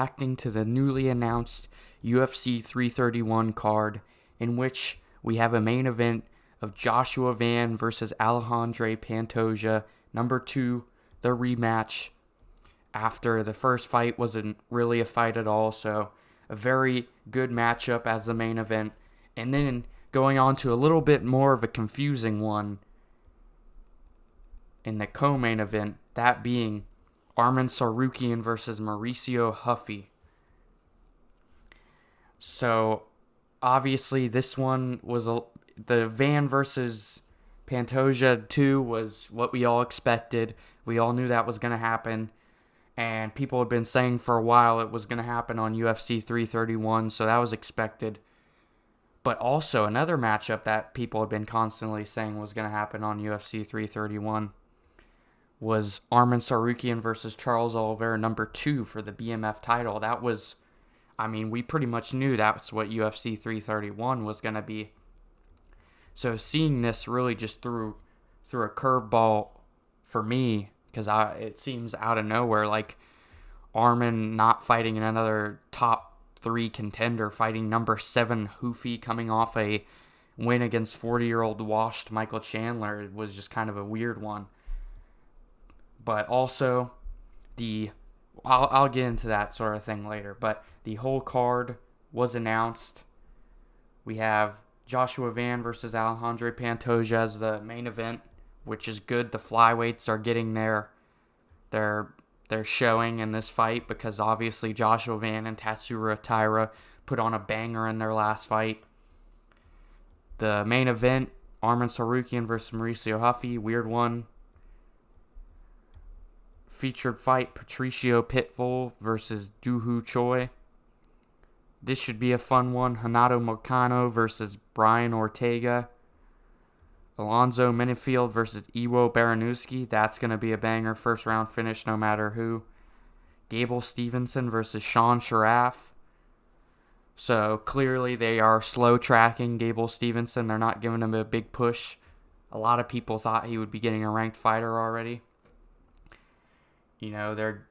reacting to the newly announced UFC 331 card, in which we have a main event of Joshua Van versus Alejandro Pantoja, number 2, the rematch after the first fight wasn't really a fight at all, so a very good matchup as the main event. And then going on to a little bit more of a confusing one in the co-main event, that being Arman Tsarukyan versus Mauricio Huffy. So obviously this one was the Van versus Pantoja 2 was what we all expected. We all knew that was going to happen. And people had been saying for a while it was going to happen on UFC 331, so that was expected. But also another matchup that people had been constantly saying was going to happen on UFC 331 was Arman Tsarukyan versus Charles Oliveira, number 2 for the BMF title. That was, we pretty much knew that's what UFC 331 was going to be. So seeing this really just threw a curveball for me, because it seems out of nowhere, like Arman not fighting another top 3 contender, fighting number 7 Hoofy, coming off a win against 40-year-old washed Michael Chandler. It was just kind of a weird one. But also, I'll get into that sort of thing later, but the whole card was announced. We have Joshua Van versus Alejandro Pantoja as the main event, which is good. The flyweights are getting their showing in this fight, because obviously Joshua Van and Tatsuro Taira put on a banger in their last fight. The main event, Arman Tsarukyan versus Mauricio Huffy, weird one. Featured fight, Patricio Pitbull versus Doohoo Choi. This should be a fun one. Renato Moicano versus Brian Ortega. Alonzo Minifield versus Iwo Baranowski. That's going to be a banger. First round finish no matter who. Gable Stevenson versus Sean Sharaf. So clearly they are slow tracking Gable Stevenson. They're not giving him a big push. A lot of people thought he would be getting a ranked fighter already. Sean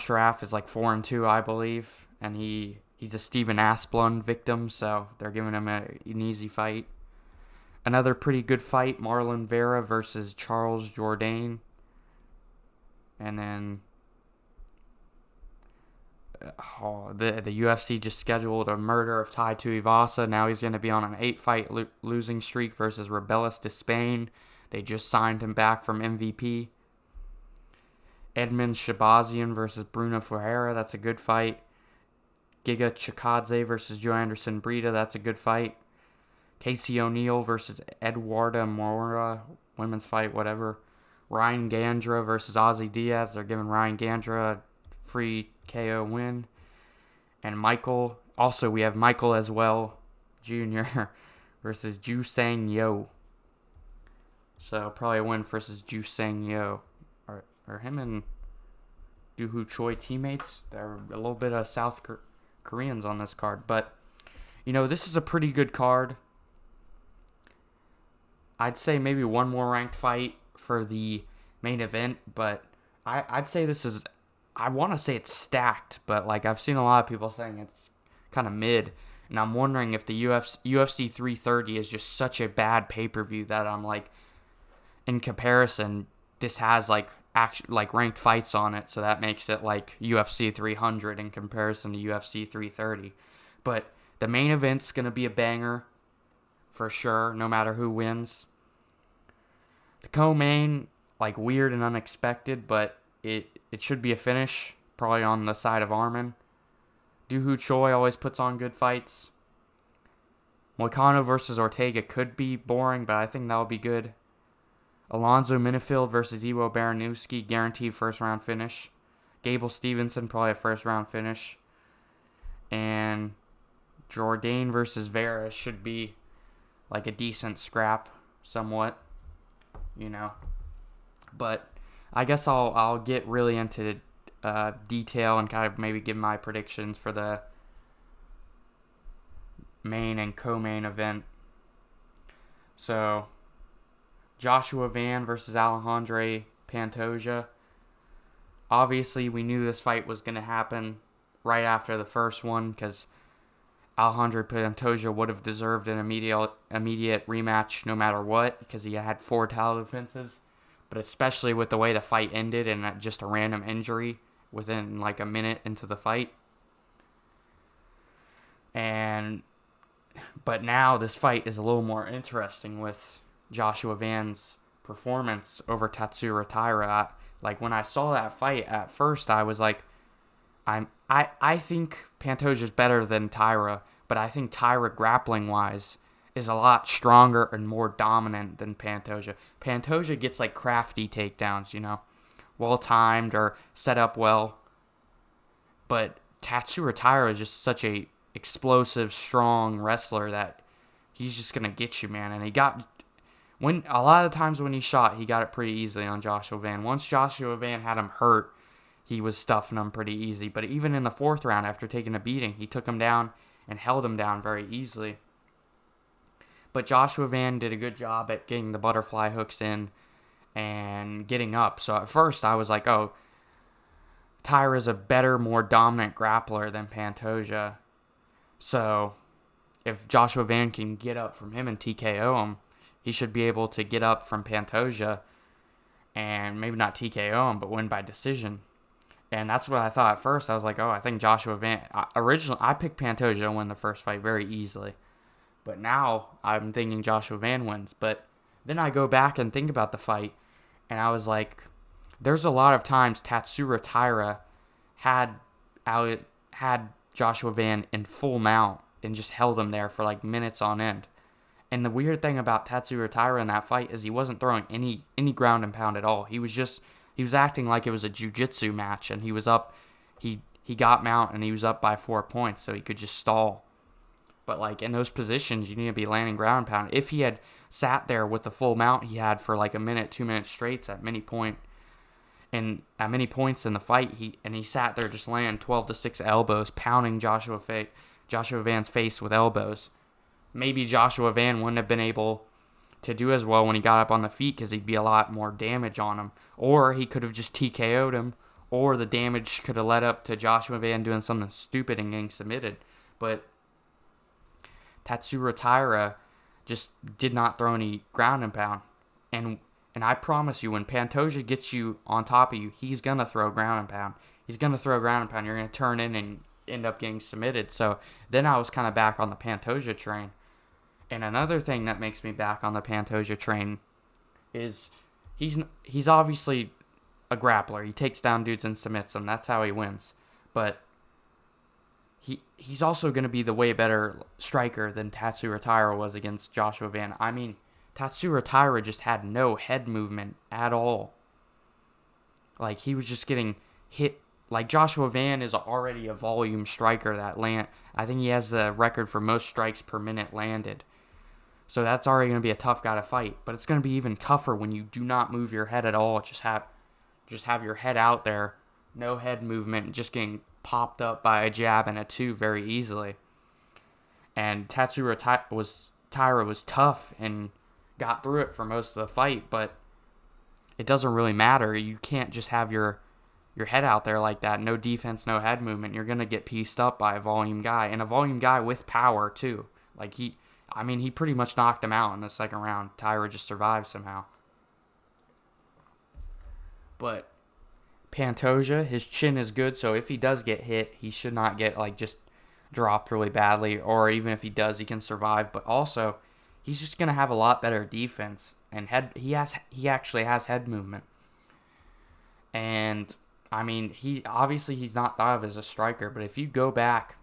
Sharaf is like 4-2, I believe, and he's a Steven Asplund victim, so they're giving him an easy fight. Another pretty good fight, Marlon Vera versus Charles Jourdain. And then the UFC just scheduled a murder of Tai Tuivasa. Now he's going to be on an 8-fight losing streak versus Rebelis de Spain. They just signed him back from MVP. Edmund Shabazian versus Bruno Ferreira. That's a good fight. Giga Chikadze versus Joe Anderson Brita. That's a good fight. Casey O'Neill versus Eduarda Moura. Women's fight, whatever. Ryan Gandra versus Ozzy Diaz. They're giving Ryan Gandra a free KO win. And Michael. Also, we have Michael as well, Jr. versus Ju Sang Yo. So, probably a win versus Ju Sang Yo. Are him and Doohoo Choi teammates? There are a little bit of South Koreans on this card. But, this is a pretty good card. I'd say maybe one more ranked fight for the main event. But I'd say this is... I want to say it's stacked. But, I've seen a lot of people saying it's kind of mid. And I'm wondering if the UFC 330 is just such a bad pay-per-view that I'm in comparison, this has ranked fights on it, so that makes it like UFC 300 in comparison to UFC 330. But the main event's going to be a banger for sure, no matter who wins. The co-main, weird and unexpected, but it should be a finish, probably on the side of Arman. Doohoo Choi always puts on good fights. Moicano versus Ortega could be boring, but I think that'll be good. Alonzo Minifield versus Iwo Baranowski, guaranteed first round finish. Gable Stevenson, probably a first round finish. And Jourdain versus Vera should be a decent scrap, somewhat, But I guess I'll get really into detail and kind of maybe give my predictions for the main and co-main event. So, Joshua Van versus Alejandro Pantoja. obviously we knew this fight was going to happen right after the first one because Alejandro Pantoja would have deserved an immediate rematch no matter what because he had 4 title defenses. But especially with the way the fight ended and just a random injury within like a minute into the fight. But now this fight is a little more interesting with Joshua Van's performance over Tatsuro Taira. Like when I saw that fight at first, I was like, I think Pantoja's better than Taira, but I think Taira grappling wise is a lot stronger and more dominant than Pantoja. Pantoja gets like crafty takedowns, well timed or set up well. But Tatsuro Taira is just such a explosive, strong wrestler that he's just gonna get you, man. And when a lot of the times when he shot, he got it pretty easily on Joshua Van. Once Joshua Van had him hurt, he was stuffing him pretty easy. But even in the 4th round, after taking a beating, he took him down and held him down very easily. But Joshua Van did a good job at getting the butterfly hooks in and getting up. So at first I was like, oh, Taira's a better, more dominant grappler than Pantoja. So if Joshua Van can get up from him and TKO him, he should be able to get up from Pantoja and maybe not TKO him, but win by decision. And that's what I thought at first. I was like, oh, I think Joshua Van... Originally, I picked Pantoja to win the first fight very easily. But now I'm thinking Joshua Van wins. But then I go back and think about the fight, and I was like, there's a lot of times Tatsuro Taira had Joshua Van in full mount and just held him there for like minutes on end. And the weird thing about Tatsuro Taira in that fight is he wasn't throwing any ground and pound at all. He was acting like it was a jiu-jitsu match, and he was up. He got mount and he was up by 4 points, so he could just stall. But like in those positions, you need to be landing ground and pound. If he had sat there with the full mount he had for like a minute, 2 minutes straight at many points in the fight, he sat there just laying 12-6 elbows, pounding Joshua Van's face with elbows. Maybe Joshua Van wouldn't have been able to do as well when he got up on the feet because he'd be a lot more damage on him. Or he could have just TKO'd him, or the damage could have led up to Joshua Van doing something stupid and getting submitted. But Tatsuro Taira just did not throw any ground and pound. And I promise you, when Pantoja gets you on top of you, he's going to throw ground and pound. He's going to throw ground and pound. You're going to turn in and end up getting submitted. So then I was kind of back on the Pantoja train. And another thing that makes me back on the Pantoja train is he's obviously a grappler. He takes down dudes and submits them. That's how he wins. But he's also going to be the way better striker than Tatsuro Taira was against Joshua Van. I mean, Tatsuro Taira just had no head movement at all. Like, he was just getting hit. Like, Joshua Van is already a volume striker I think he has the record for most strikes per minute landed. So that's already going to be a tough guy to fight. But it's going to be even tougher when you do not move your head at all. Just have your head out there. No head movement. Just getting popped up by a jab and a 2 very easily. And Tatsuro Taira was tough and got through it for most of the fight. But it doesn't really matter. You can't just have your head out there like that. No defense, no head movement. You're going to get pieced up by a volume guy. And a volume guy with power, too. Like, he pretty much knocked him out in the second round. Taira just survived somehow. But Pantoja, his chin is good, so if he does get hit, he should not get, like, just dropped really badly. Or even if he does, he can survive. But also, he's just going to have a lot better defense. And he actually has head movement. And I mean, he's not thought of as a striker, but if you go back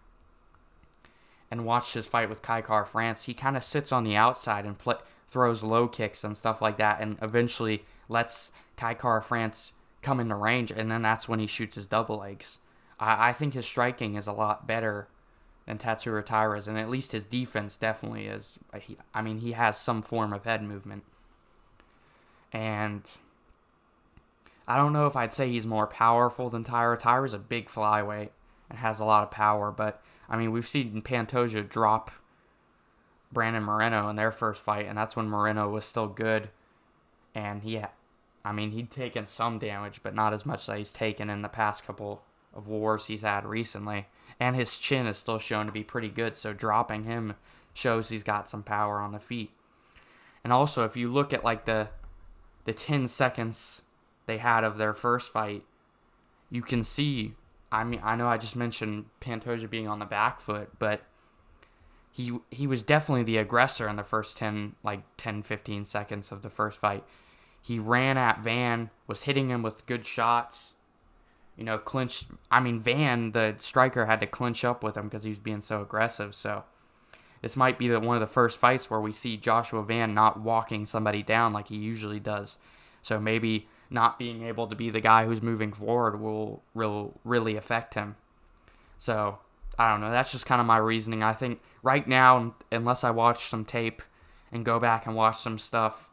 and watch his fight with Kai Kara France, he kind of sits on the outside and throws low kicks and stuff like that, and eventually lets Kai Kara France come into range, and then that's when he shoots his double legs. I think his striking is a lot better than Tatsuro Taira's, and at least his defense definitely is. He has some form of head movement. And I don't know if I'd say he's more powerful than Taira. Taira's a big flyweight and has a lot of power, but I mean, we've seen Pantoja drop Brandon Moreno in their first fight, and that's when Moreno was still good, and I mean, he'd taken some damage, but not as much as he's taken in the past couple of wars he's had recently. And his chin is still shown to be pretty good, so dropping him shows he's got some power on the feet. And also, if you look at like the 10 seconds they had of their first fight, you can see, I mean, I know I just mentioned Pantoja being on the back foot, but he was definitely the aggressor in the first 10-15 seconds of the first fight. He ran at Van, was hitting him with good shots, clinched. I mean, Van, the striker, had to clinch up with him because he was being so aggressive. So this might be one of the first fights where we see Joshua Van not walking somebody down like he usually does. So maybe not being able to be the guy who's moving forward will really affect him. So I don't know. That's just kind of my reasoning. I think right now, unless I watch some tape and go back and watch some stuff,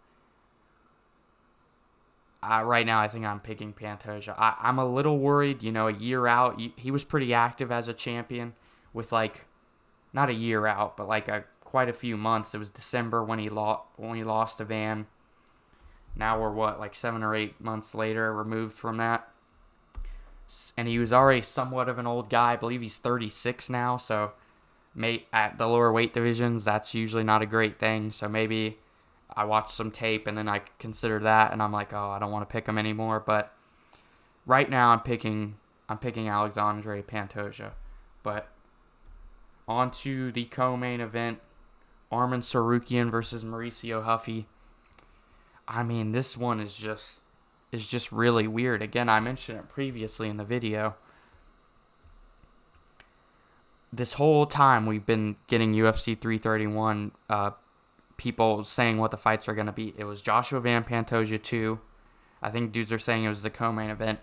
right now I think I'm picking Pantoja. I'm a little worried. A year out, he was pretty active as a champion with not a year out, but quite a few months. It was December when he lost to Van. Now we're 7 or 8 months later removed from that. And he was already somewhat of an old guy. I believe he's 36 now, so at the lower weight divisions, that's usually not a great thing. So maybe I watch some tape and then I consider that, and I'm like, oh, I don't want to pick him anymore. But right now, I'm picking Alexandre Pantoja. But on to the co-main event, Arman Tsarukyan versus Mauricio Huffy. I mean, this one is just really weird. Again, I mentioned it previously in the video. This whole time we've been getting UFC 331 people saying what the fights are going to be. It was Joshua Van Pantoja 2. I think dudes are saying it was the co-main event.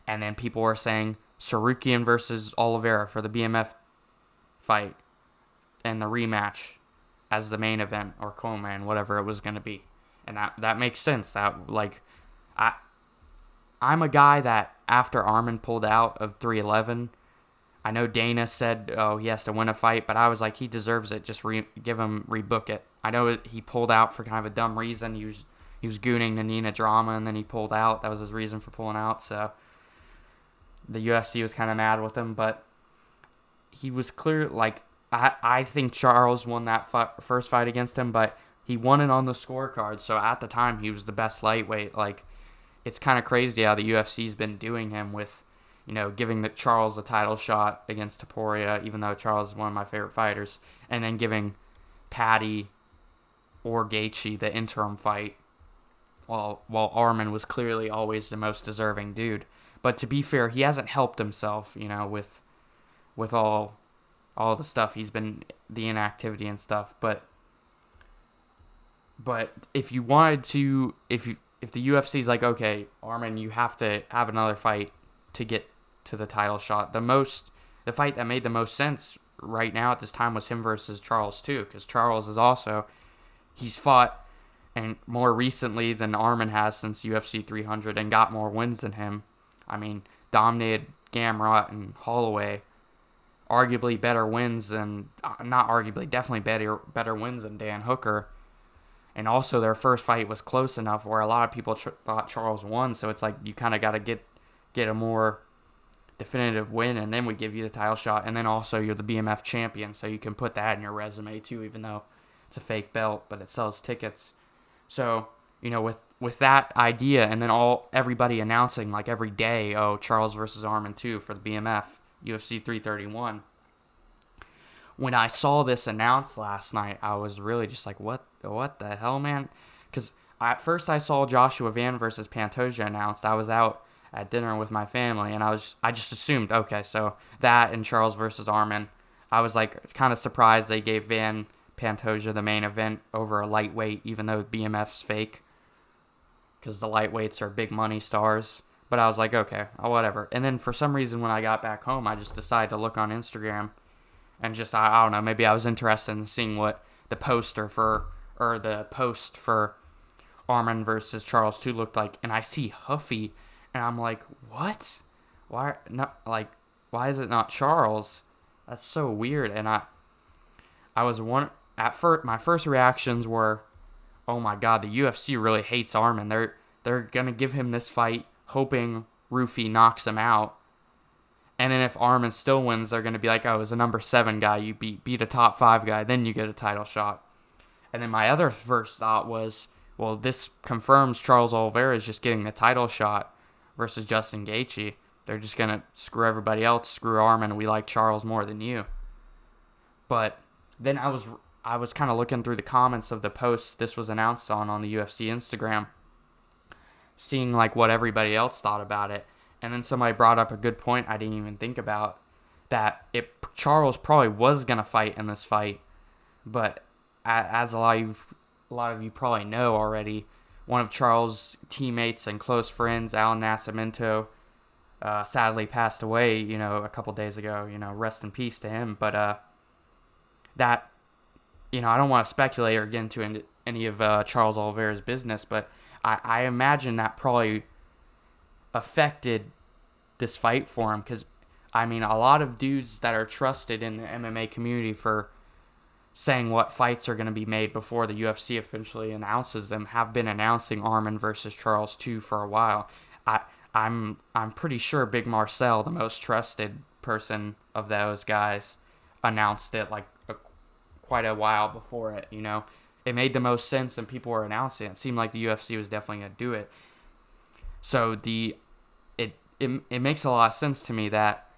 And then people were saying Tsarukyan versus Oliveira for the BMF fight and the rematch as the main event or co-main, whatever it was going to be. And that makes sense. I'm a guy that after Arman pulled out of 311, I know Dana said, oh, he has to win a fight, but I was like, he deserves it. Just rebook it. I know he pulled out for kind of a dumb reason. He was gooning the Nina drama, and then he pulled out. That was his reason for pulling out. So the UFC was kind of mad with him, but he was clear. I think Charles won that first fight against him, but he won it on the scorecard. So at the time, he was the best lightweight. It's kind of crazy how the UFC's been doing him with, giving Charles a title shot against Topuria, even though Charles is one of my favorite fighters, and then giving Paddy or Gaethje the interim fight, while Arman was clearly always the most deserving dude. But to be fair, he hasn't helped himself, with all the stuff he's been, the inactivity and stuff. But if you wanted to, if the UFC's like, okay, Arman, you have to have another fight to get to the title shot. The fight that made the most sense right now at this time was him versus Charles too, because Charles is also, he's fought and more recently than Arman has since UFC 300 and got more wins than him. I mean, dominated Gamrot and Holloway. Arguably better wins than, not arguably, definitely better wins than Dan Hooker. And also their first fight was close enough where a lot of people thought Charles won. So it's like you kind of got to get a more definitive win, and then we give you the title shot. And then also you're the BMF champion, so you can put that in your resume too, even though it's a fake belt, but it sells tickets. So, with that idea, and then everybody announcing every day, oh, Charles versus Arman 2 for the BMF, UFC 331. When I saw this announced last night, I was really just like, what the hell, man? Because at first I saw Joshua Van versus Pantoja announced. I was out at dinner with my family, and I just assumed, okay, so that and Charles versus Arman. I was kind of surprised they gave Van Pantoja the main event over a lightweight, even though BMF's fake, because the lightweights are big money stars. But I was like, okay, whatever. And then for some reason, when I got back home, I just decided to look on Instagram, and just, I don't know, maybe I was interested in seeing what the post for Arman versus Charles 2 looked like, and I see Huffy, and I'm like, what? Why is it not Charles? That's so weird. And my first reactions were, oh my god, the UFC really hates Arman. They're going to give him this fight hoping Rufy knocks him out. And then if Arman still wins, they're going to be like, oh, as a number 7 guy, you beat a top 5 guy, then you get a title shot. And then my other first thought was, well, this confirms Charles Oliveira is just getting the title shot versus Justin Gaethje. They're just going to screw everybody else, screw Arman, we like Charles more than you. But then I was kind of looking through the comments of the post this was announced on the UFC Instagram, seeing like what everybody else thought about it. And then somebody brought up a good point I didn't even think about, that Charles probably was going to fight in this fight, but as a lot of you probably know already, one of Charles' teammates and close friends, Al Nascimento, sadly passed away, a couple days ago. Rest in peace to him. But that, I don't want to speculate or get into any of Charles Oliveira's business, but I imagine that probably affected this fight for him, because a lot of dudes that are trusted in the MMA community for saying what fights are going to be made before the UFC officially announces them have been announcing Arman versus Charles 2 for a while. I'm pretty sure Big Marcel, the most trusted person of those guys, announced it like quite a while before it. It made the most sense and people were announcing it. It seemed like the UFC was definitely going to do it. So it makes a lot of sense to me that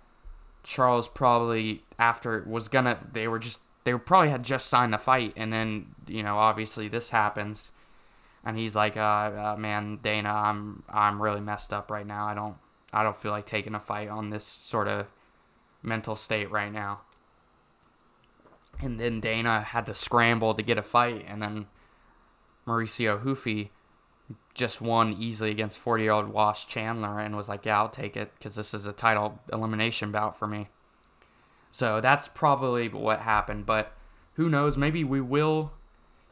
Charles probably they probably had just signed the fight, and then obviously this happens, and he's like, man, Dana, I'm really messed up right now. I don't feel like taking a fight on this sort of mental state right now. And then Dana had to scramble to get a fight, and then Mauricio Hufi just won easily against 40-year-old Wash Chandler and was like, yeah, I'll take it because this is a title elimination bout for me. So that's probably what happened, but who knows? Maybe we will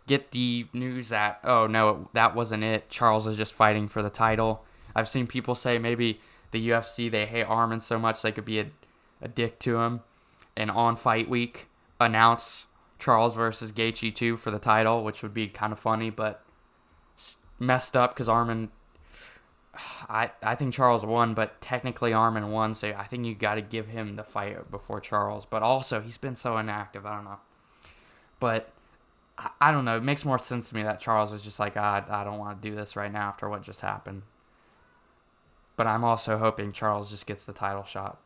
get the news that, oh, no, that wasn't it. Charles is just fighting for the title. I've seen people say maybe the UFC, they hate Arman so much they could be a dick to him, and on fight week announce Charles versus Gaethje 2 for the title, which would be kind of funny, but messed up because Arman, I think Charles won, but technically Arman won, so I think you got to give him the fight before Charles. But also, he's been so inactive, I don't know. But I don't know, it makes more sense to me that Charles is just like, I don't want to do this right now after what just happened. But I'm also hoping Charles just gets the title shot.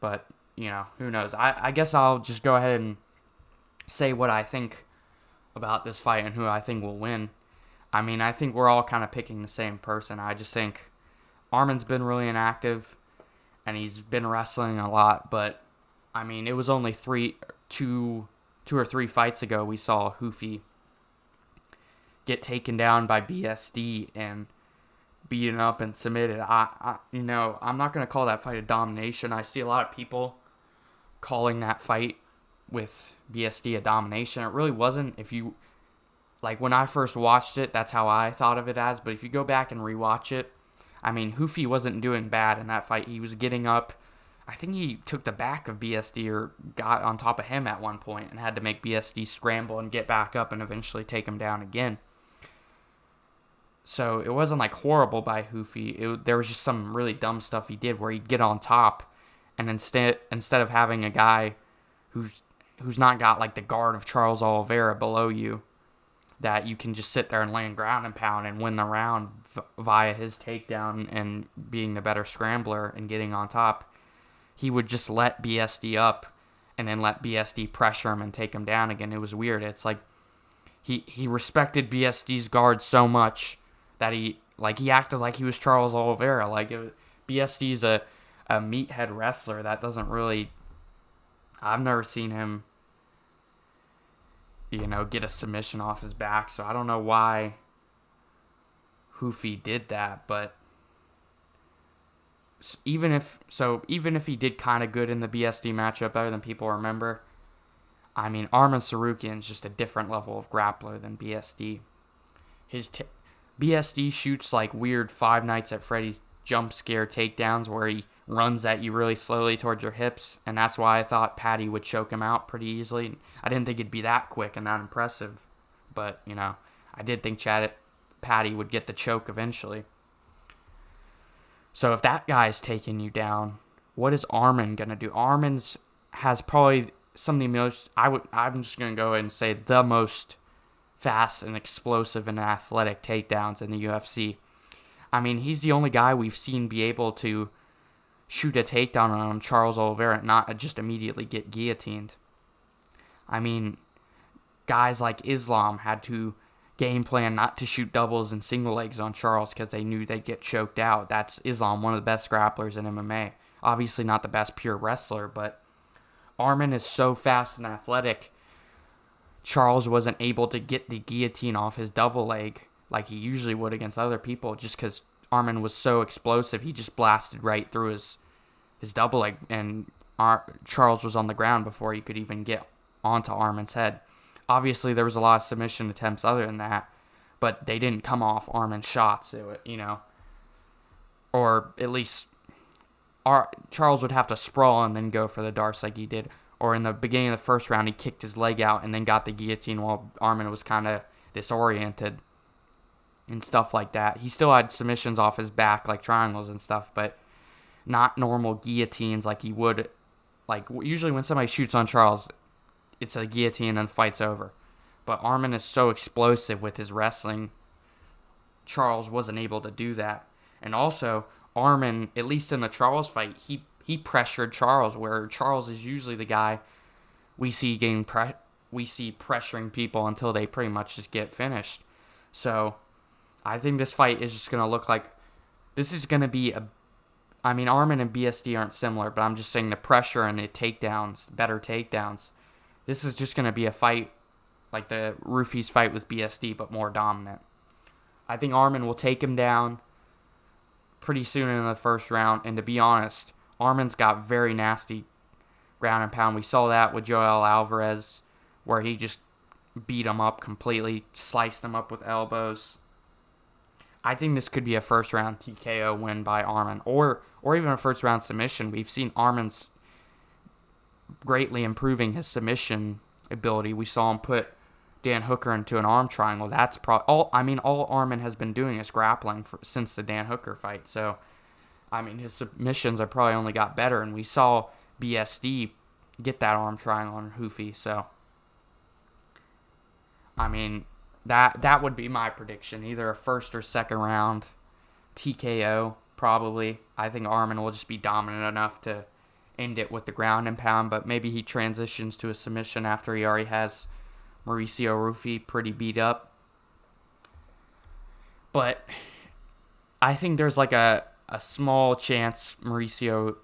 But, who knows. I guess I'll just go ahead and say what I think about this fight and who I think will win. I think we're all kind of picking the same person. I just think Arman's been really inactive, and he's been wrestling a lot. But, it was only two or three fights ago we saw Hufi get taken down by BSD and beaten up and submitted. I'm not going to call that fight a domination. I see a lot of people calling that fight with BSD a domination. It really wasn't. When I first watched it, that's how I thought of it as. But if you go back and rewatch it, Hufi wasn't doing bad in that fight. He was getting up. I think he took the back of BSD or got on top of him at one point and had to make BSD scramble and get back up and eventually take him down again. So it wasn't horrible by Hufi. There was just some really dumb stuff he did where he'd get on top, and instead of having a guy who's not got the guard of Charles Oliveira below you, that you can just sit there and land ground and pound and win the round via his takedown and being the better scrambler and getting on top, he would just let BSD up and then let BSD pressure him and take him down again. It was weird. It's like he respected BSD's guard so much that he acted like he was Charles Oliveira. BSD's a meathead wrestler that doesn't really... I've never seen him get a submission off his back. So I don't know why Hufi did that, but even if he did kind of good in the BSD matchup, better than people remember, Arman Tsarukyan's just a different level of grappler than BSD. BSD shoots weird Five Nights at Freddy's jump scare takedowns where he runs at you really slowly towards your hips, and that's why I thought Patty would choke him out pretty easily. I didn't think it'd be that quick and that impressive, but I did think Patty would get the choke eventually. So if that guy's taking you down, what is Arman gonna do? Arman's has probably some of the most. I'm just gonna go ahead and say the most fast and explosive and athletic takedowns in the UFC. I mean, he's the only guy we've seen be able to shoot a takedown on Charles Oliveira and not just immediately get guillotined. I mean, guys like Islam had to game plan not to shoot doubles and single legs on Charles because they knew they'd get choked out. That's Islam, one of the best grapplers in MMA. Obviously not the best pure wrestler, but Arman is so fast and athletic. Charles wasn't able to get the guillotine off his double leg like he usually would against other people just because Arman was so explosive. He just blasted right through his double leg, and Charles was on the ground before he could even get onto Arman's head. Obviously, there was a lot of submission attempts other than that, but they didn't come off Arman's shots, or at least Charles would have to sprawl and then go for the darts like he did. Or in the beginning of the first round, he kicked his leg out and then got the guillotine while Arman was kind of disoriented and stuff like that. He still had submissions off his back, like triangles and stuff, but not normal guillotines like he would. Like, usually when somebody shoots on Charles, it's a guillotine and fight's over. But Arman is so explosive with his wrestling, Charles wasn't able to do that. And also, Arman, at least in the Charles fight, he pressured Charles, where Charles is usually the guy we see pressuring people until they pretty much just get finished. So I think this fight is just going to look like this is going to be Arman and BSD aren't similar, but I'm just saying the pressure and the takedowns, better takedowns. This is just going to be a fight like the Roofies fight with BSD, but more dominant. I think Arman will take him down pretty soon in the first round, and to be honest, Arman's got very nasty ground and pound. We saw that with Joel Alvarez, where he just beat him up completely, sliced him up with elbows. I think this could be a first round TKO win by Arman, or even a first round submission. We've seen Arman's greatly improving his submission ability. We saw him put Dan Hooker into an arm triangle. That's all Arman has been doing is grappling since the Dan Hooker fight. So, his submissions are probably only got better, and we saw BSD get that arm triangle on Hoofy. So, that would be my prediction. Either a first or second round TKO, probably. I think Arman will just be dominant enough to end it with the ground and pound, but maybe he transitions to a submission after he already has Mauricio Rufy pretty beat up. But I think there's like a small chance Mauricio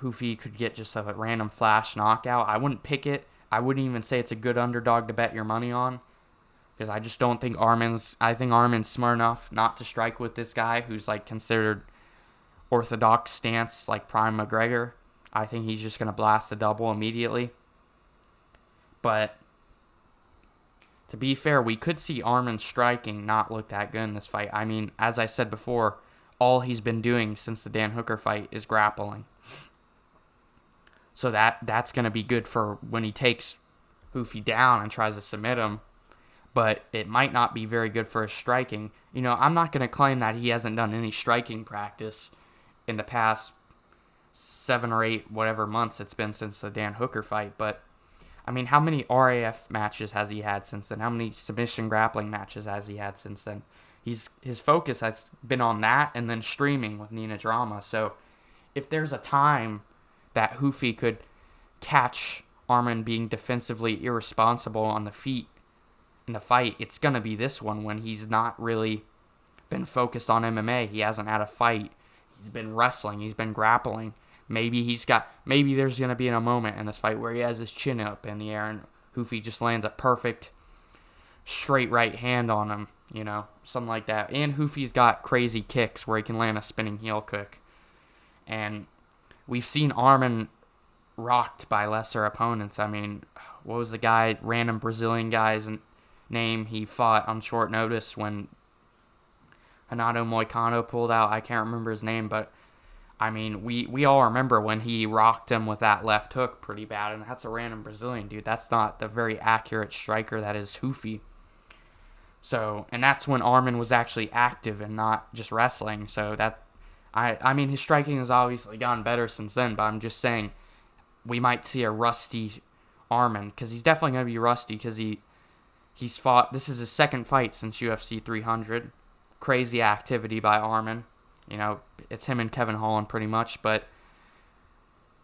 Rufy could get just a random flash knockout. I wouldn't pick it. I wouldn't even say it's a good underdog to bet your money on, because I just don't think Arman's smart enough not to strike with this guy who's like considered orthodox stance like Prime McGregor. I think he's just going to blast a double immediately. But to be fair, we could see Arman striking not look that good in this fight. As I said before, all he's been doing since the Dan Hooker fight is grappling. So that's going to be good for when he takes Hoofy down and tries to submit him. But it might not be very good for his striking. I'm not going to claim that he hasn't done any striking practice in the past 7 or 8 whatever months it's been since the Dan Hooker fight. But, how many RAF matches has he had since then? How many submission grappling matches has he had since then? His focus has been on that and then streaming with Nina Drama. So if there's a time that Hoofy could catch Arman being defensively irresponsible on the feet in the fight, it's going to be this one when he's not really been focused on MMA. He hasn't had a fight. He's been wrestling. He's been grappling. Maybe there's going to be a moment in this fight where he has his chin up in the air and Hoofy just lands a perfect straight right hand on him, something like that. And Hoofy's got crazy kicks where he can land a spinning heel kick. And we've seen Arman rocked by lesser opponents. What was the random Brazilian guy's name he fought on short notice when Renato Moicano pulled out? I can't remember his name, but we all remember when he rocked him with that left hook pretty bad, and that's a random Brazilian dude. That's not the very accurate striker that is Hoofy. So, and that's when Arman was actually active and not just wrestling. So I mean, his striking has obviously gotten better since then, but I'm just saying we might see a rusty Arman, because he's definitely going to be rusty, because he's fought. This is his second fight since UFC 300. Crazy activity by Arman. You know, it's him and Kevin Holland pretty much, but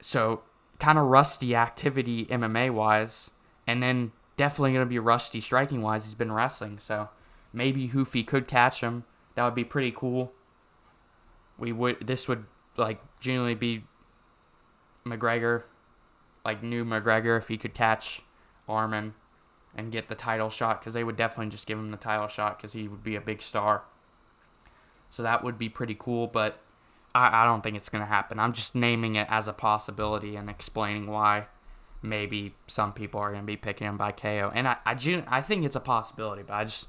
so kind of rusty activity MMA wise, and then definitely going to be rusty striking wise. He's been wrestling, so maybe Hoofy could catch him. That would be pretty cool. This would like genuinely be McGregor, like new McGregor, if he could catch Arman and get the title shot, because they would definitely just give him the title shot because he would be a big star. So that would be pretty cool, but I don't think it's going to happen. I'm just naming it as a possibility and explaining why maybe some people are going to be picking him by KO. And I think it's a possibility, but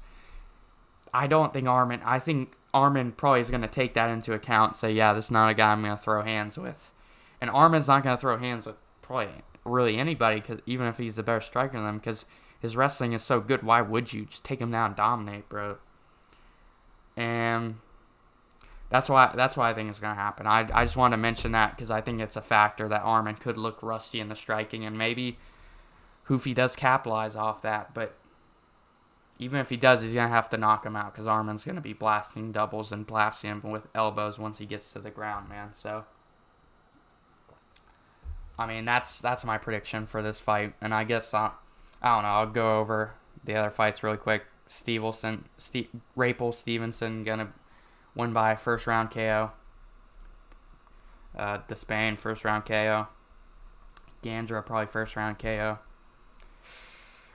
I don't think Arman. I think Arman probably is going to take that into account and say, yeah, this is not a guy I'm going to throw hands with. And Arman's not going to throw hands with probably really anybody, cause even if he's the better striker than them, because his wrestling is so good. Why would you just take him down and dominate, bro? And that's why I think it's going to happen. I just wanted to mention that because I think it's a factor that Arman could look rusty in the striking, and maybe Hoofy does capitalize off that. But even if he does, he's going to have to knock him out, because Arman's going to be blasting doubles and blasting him with elbows once he gets to the ground, man. So, I mean, that's my prediction for this fight. And I guess, I don't know, I'll go over the other fights really quick. Rapel Stevenson going to win by first round KO. Despain, first round KO. Gandra, probably first round KO.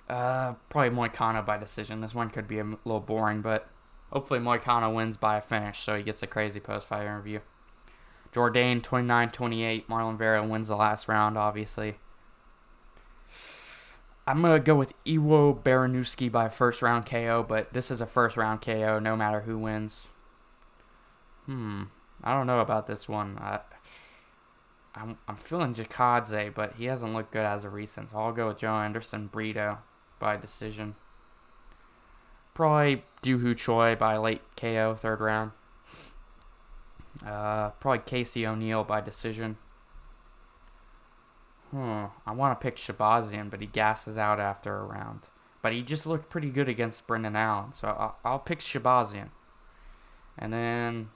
Probably Moicano by decision. This one could be a little boring, but hopefully Moicano wins by a finish, so he gets a crazy post-fight interview. Jourdain, 29-28. Marlon Vera wins the last round, obviously. I'm going to go with Iwo Baranuski by first round KO, but this is a first round KO no matter who wins. I don't know about this one. I'm feeling Jakadze, but he hasn't looked good as of recent, so I'll go with Joe Anderson Brito by decision. Probably Doohoo Choi by late KO, third round. Probably Casey O'Neill by decision. I want to pick Shabazian, but he gasses out after a round. But he just looked pretty good against Brendan Allen, so I'll pick Shabazian. And then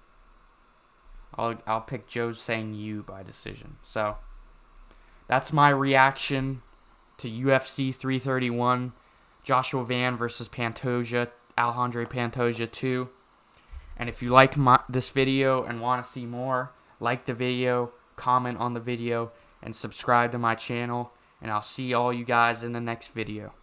I'll pick Joe Sang Yu by decision. So that's my reaction to UFC 331. Joshua Van versus Pantoja, Alejandro Pantoja 2. And if you like this video and want to see more, like the video, comment on the video, and subscribe to my channel. And I'll see all you guys in the next video.